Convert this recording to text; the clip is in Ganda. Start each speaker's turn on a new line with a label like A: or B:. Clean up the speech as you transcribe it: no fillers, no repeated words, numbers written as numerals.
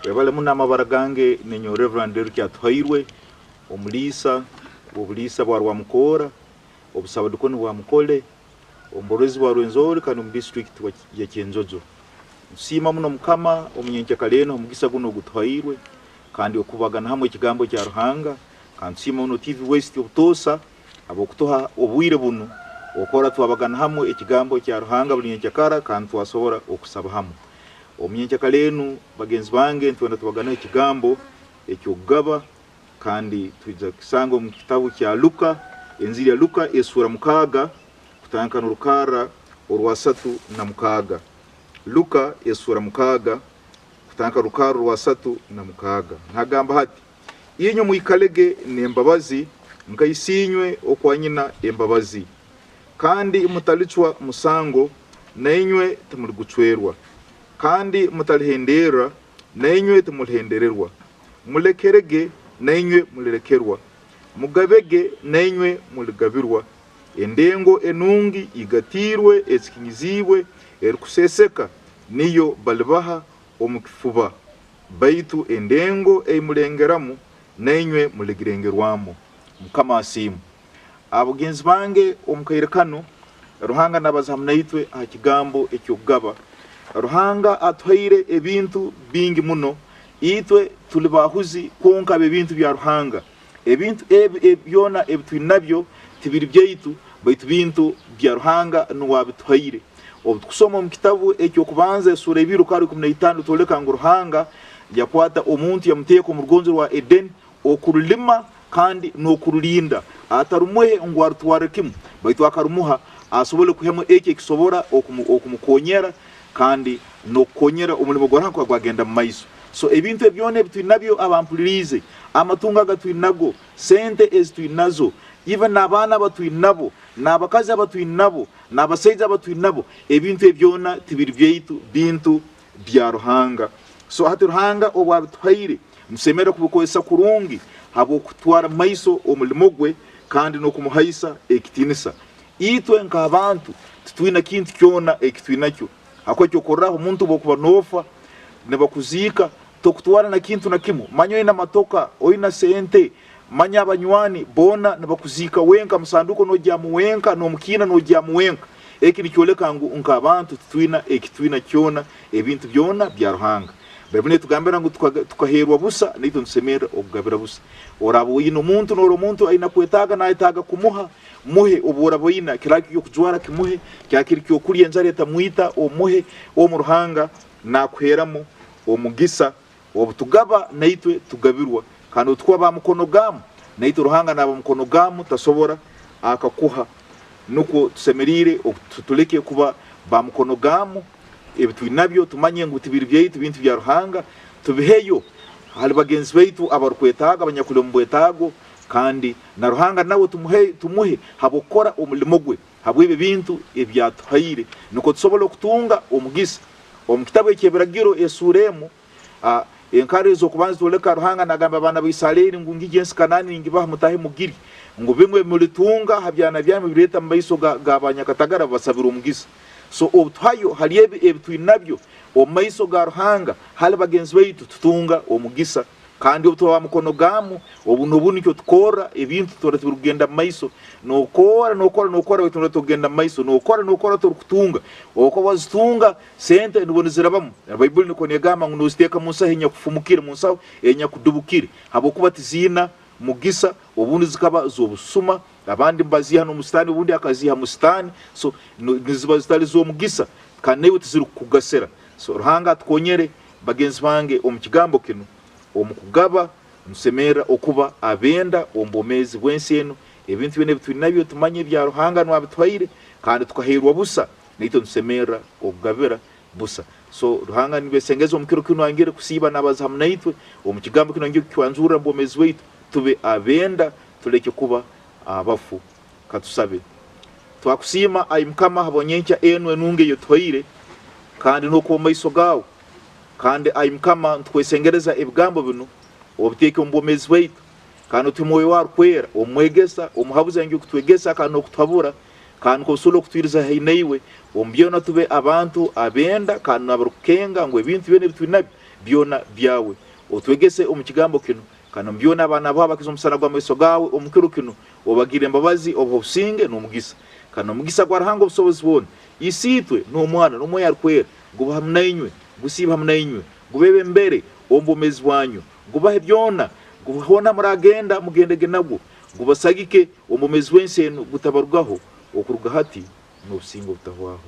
A: Webale muna amabara gange nenyo Reverend Derrick Atwairwe omulisa obulisa bwa mukora obusabadukoni bwa mukole omborozi bwa Rwenzori kandi mu district ya Kyenzozo nsima muno mukama omunyenke kaleno omugisa guno gutwairwe kandi okubagana hamwe ikigambo cya Ruhanga kandi nsima muno TV West obutosa abokutoha obwire buno okora twabagana hamwe ikigambo cya Ruhanga bulinyenke kara kandi twasobora okusaba hamwe omunyenke kaleno bagenzi bange ntwenda tubagana ikigambo ekyogaba kandi tuiza kisango mu kitabu kya Luka enziri ya Luka esura mukaga kutanka n'urukara orwasatu na mukaga Luka esura mukaga kutanka rukara orwasatu na mukaga ntagamba hati yenyo muikalege nembabazi mukayisinywe okwanyina embabazi kandi mutalicwa musango nainywe tumuligucwerwa kandi mutalihendera nainywe tumulhendererwa mulekerege nainywe mulerekerwa mugabege nainywe muligabirwa endengo enungi igatirwe etsikinyizibwe erikuseseka niyo balibaha omukifuba baitu endengo eimulengeramu nainywe muligirengerwamo mukama asimu abugenzi bange omukairekano Ruhanga nabazamunaitwe akigambo ekyogaba Ruhanga atwaire ebintu bingi muno itwe tulibahuzi konka ebintu bya Ruhanga ebintu byona ebitwinabyo tibiri byaitu baitu bintu bya Ruhanga nuwabitwaire obukusoma mu kitabu ekyo kubanza sura 2:15 toleka ngo Ruhanga yakwata omuntu yamuteko mu rugonzo rwa Eden okurulima kandi nokurulinda atarumuhe ngo arutwarekimu baitu akarumuha asobole kuhemo eke kisobora okumukonyera kandi nokonyera umulimo gwaranko gwagenda mu maiso so ebintu ebyone bitwinabyo abampulirize amatunga gatwinago sente ezitwinazo even nabana batwinabo nabakazi abatwinabo nabasaiza abatwinabo ebintu ebyona tibiri byaitu bintu bya Ruhanga so hati Ruhanga obwabitwaire musemera kubukoesa kurungi habo kutwara maiso omulimo gwe kandi nokumuhaisa ekitinisa itwe nk'abantu tutwina kintu kyona ekitwinakyo akwekyo koraho umuntu bokuba nofa nebakuzika tokutwara na kintu na kimu manyo ina matoka oina sente manya abanywani bona nebakuzika wenka musanduko nojya muwenka no mukina nojya muwenka eki nikyoleka ngo nk'abantu tutwina ekitwina kyona ebintu byona bya Ruhanga bebune tugambera ngo tukaherwa busa nito nsemera okugabira busa orabo yino umuntu noro umuntu aina kwetaga na itaga kumuha muhe oborabo yina kiraki yo kujwara kimuhe cyakiri cyo kuri enzare tamuita omuhe o mu Ruhanga nakweramo omugisa obutugaba naitwe tugabirwa kandi utwa ba mukono gamu naitwe Ruhanga naba mukono gamu tasobora akakuha nuko tusemerire tutuleke kuba ba mukono gamu ebitwinabyo tumanye ngo tibiri byaitu bintu bya Ruhanga tubiheyo hali bagenzi baitu abarukwetaga abanyakule mbwetago kandi na Ruhanga nawe tumuhe habokora omulimo gwe habwe bintu ebyatwaire nuko tusobola kutunga omugisa omukitabo ekyebiragiro esuremu enkarezo kubanza toleka Ruhanga nagamba abana b'Isiraeli ngo ngigensi Kanani ngibaha mutahe mugiri ngo bimwe mulitunga habyana byame bireta mbayiso gabanyakatagara basabira omugisa so obutwayo hali ebitwinabyo omaiso ga Ruhanga hali bagenzi baitu tutunga omugisa kandi obutwa mukono gamu obunobunikyo tukora ebintu tora turugenda maiso nokora bitunda tugenda maiso nokora turukutunga oko wazitunga sente ndubonezera bamu Bible niko negama ngo nuziteka munsa henya kufumukira munsa enya kudubukire habo kuba tizina mugisa obundi zikaba zobusuma abandi mbaziha no mustani ubundi akaziha mustani so niziba zitali zo mugisa kandi newe tiziri kugasera so Ruhanga tukonyere bagenzi bange omukigambo kino omukugaba nsemera okuba abenda ombomezi bwenseno ebintu bine bitwinabyo tumanye bya Ruhanga nwabitwaire kandi tukaherwa busa nito nsemera okugabira busa so Ruhanga nibesengezo omukiro kino angere kusiba nabazamu naitwe omukigambo kino ngyo kwanzura mbomezi weitu tube abenda tuleke kuba abafu katusabe twakusima ayimkama habonyencha enwe nunge yotwaire kandi noko maiso gawo kandi ayimkama tukwesengereza ebigambo bino obuteke ombomezi weitu kandi tumoyo warkwera omwegesa omuhabuza ngyo kutwegesa kandi okutwabura kandi kosolo kutwiriza hinaiwe ombyona tube abantu abenda kandi nabarukenga ngo ebintu bene bitwinabyo byona byawe otwegese omukigambo kino kana byona abana baba kizomusana gwa meso gawe omukiro kino obagire embabazi obusinge n'omugisa kana omugisa gwa Ruhanga obusobozi bwona isitwe n'omwana n'omoya arikwera guba hamnainywe gusiba hamnainywe gubebe mbere ombomezi bwanyu gubahe byona guhona muragenda mugendege nabwo gubasagike ombomezi w'enseno gutabarugaho okuruga hati n'obusingo butahwaho.